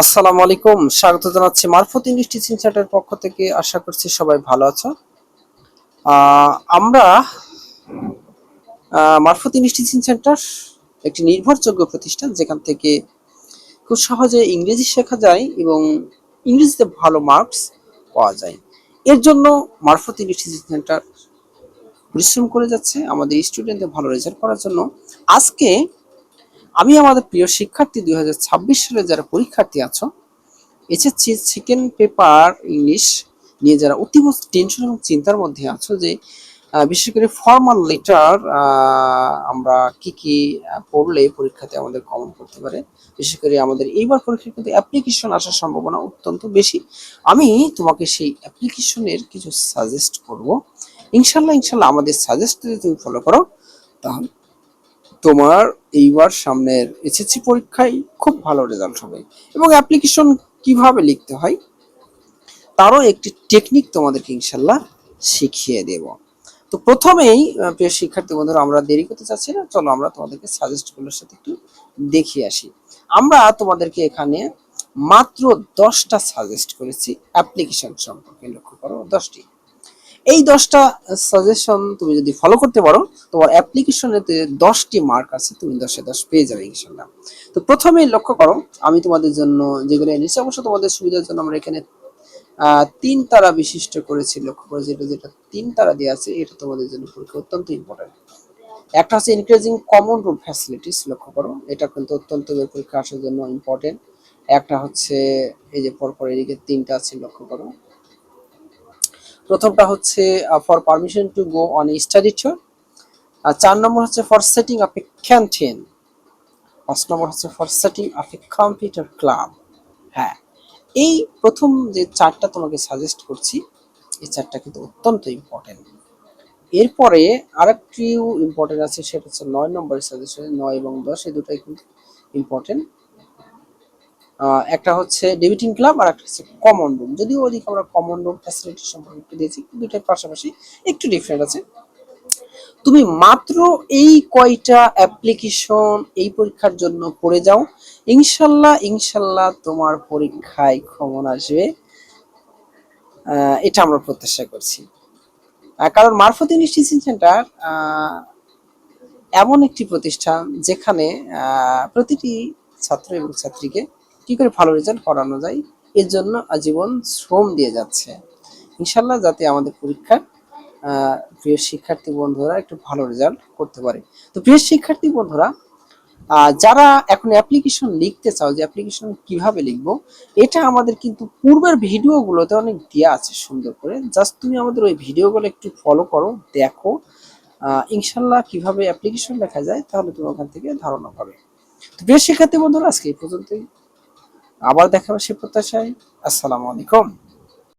আসসালামু আলাইকুম, স্বাগত জানাচ্ছি মারফত ইংলিশ টিচিং সেন্টারের পক্ষ থেকে। আশা করছি সবাই ভালো আছো। আমরা মারফত ইংলিশ টিচিং সেন্টার একটি নির্ভরযোগ্য প্রতিষ্ঠান, যেখান থেকে খুব সহজে ইংরেজি শেখা যায় এবং ইংরেজিতে ভালো মার্কস পাওয়া যায়। এর জন্য মারফত ইংলিশ টিচিং সেন্টার পরিশ্রম করে যাচ্ছে আমাদের স্টুডেন্টদের ভালো রেজাল্ট করার জন্য। আজকে আমি আমাদের প্রিয় শিক্ষার্থী 2026 সালে যারা পরীক্ষার্থী আছো, এসএসসি সেকেন্ড পেপার ইংলিশ নিয়ে যারা অতীব টেনশন এবং চিন্তার মধ্যে আছো, যে বিশেষ করে ফর্মাল লেটার আমরা কি কি পড়লে পরীক্ষাতে আমাদের কমন করতে পারে। বিশেষ করে আমাদের এইবার পরীক্ষায় কিন্তু অ্যাপ্লিকেশন আসার সম্ভাবনা অত্যন্ত বেশি। আমি তোমাকে সেই অ্যাপ্লিকেশনের কিছু সাজেস্ট করব। ইনশাল্লাহ ইনশাল্লাহ আমাদের সাজেস্ট যদি তুমি ফলো করো, তাহলে তোমার এইবার সামনের এসএসসি পরীক্ষায় খুব ভালো রেজাল্ট হবে। এবং অ্যাপ্লিকেশন কিভাবে লিখতে হয় তারও একটি টেকনিক তোমাদেরকে ইনশাল্লাহ শিখিয়ে দেব। তো প্রথমেই প্রিয় শিক্ষার্থী বন্ধুরা, আমরা দেরি করতে চাচ্ছি না, চলো আমরা তোমাদেরকে সাজেস্টগুলোর সাথে একটু দেখিয়ে আসি। আমরা তোমাদেরকে এখানে মাত্র 10টা সাজেস্ট করেছি অ্যাপ্লিকেশন সম্পর্কে, লক্ষ্য করো 10টি। এই 10টা সাজেশন তুমি যদি ফলো করতে পারো, তোমার অ্যাপ্লিকেশনেতে 10টি মার্ক আছে, তুমি 10 এ 10 পেয়ে যাবে ইনশাল্লাহ। তো প্রথমেই লক্ষ্য করো, আমি তোমাদের জন্য যেগুলো এনেছি, অবশ্য তোমাদের সুবিধার জন্য আমরা এখানে 3 তারা বিশিষ্ট করেছি। লক্ষ্য করে যেটা যেটা 3 তারা দেওয়া আছে, এটা তোমাদের জন্য পরীক্ষা অত্যন্ত ইম্পর্টেন্ট। একটা হচ্ছে ইনক্রিজিং কমন রুম ফ্যাসিলিটিস, লক্ষ্য করো এটা কিন্তু অত্যন্ত পরীক্ষা আসার জন্য ইম্পর্টেন্ট। একটা হচ্ছে এই যে পরপর এদিকে 3টা আছে, লক্ষ্য করো। প্রথমটা হচ্ছে for permission to go on a study tour. আর 4 নম্বর হচ্ছে for setting up a canteen. 5 নম্বর হচ্ছে for setting up a computer club. হ্যাঁ, এই প্রথম যে 4টা তোমাকে সাজেস্ট করছি, এই 4টা কিন্তু অত্যন্ত ইম্পর্টেন্ট। এরপরে আরেকটি ইম্পর্টেন্ট আছে, সেটা হচ্ছে 9 নম্বরের সাজেশন। 9 এবং 10 এই দুটাই কিন্তু ইম্পর্টেন্ট। একটা হচ্ছে ডেবিটিং ক্লাব আর একটা হচ্ছে কমন রুম। যদিও ওদিকে আমরা কমন রুম ফ্যাসিলিটি সম্পর্কে একটু দিয়েছি, দুটার পাশাপাশি একটু ডিফারেন্ট আছে। তুমি মাত্র এই কয়টা অ্যাপ্লিকেশন এই পরীক্ষার জন্য পড়ে যাও, ইনশাল্লাহ ইনশাল্লাহ তোমার পরীক্ষায় কমন আসবে, এটা আমরা প্রত্যাশা করছি। কারণ মারফত ইংলিশ টিচিং সেন্টার এমন একটি প্রতিষ্ঠান যেখানে প্রতিটি ছাত্র এবং ছাত্রীকে কি করে ভালো রেজাল্ট করানো যায়, এর জন্য আজীবন শ্রম দিয়ে যাচ্ছে। ইনশাল্লাহ যাতে আমাদের পরীক্ষায় প্রিয় শিক্ষার্থী বন্ধুরা একটু ভালো রেজাল্ট করতে পারে। তো প্রিয় শিক্ষার্থী বন্ধুরা, যারা এখন অ্যাপ্লিকেশন লিখতে চাও, যে অ্যাপ্লিকেশন কিভাবে লিখবো, এটা আমাদের কিন্তু পূর্বের ভিডিওগুলোতে অনেক দেওয়া আছে সুন্দর করে। জাস্ট তুমি আমাদের ওই ভিডিওগুলো একটু ফলো করো, দেখো ইনশাল্লাহ কিভাবে অ্যাপ্লিকেশন লেখা যায়, তাহলে তুমি ওখান থেকে ধারণা পাবে। তো প্রিয় শিক্ষার্থী বন্ধুরা, আজকে এই পর্যন্তই। আবার দেখা হবে সে প্রত্যাশায়। আসসালামু আলাইকুম।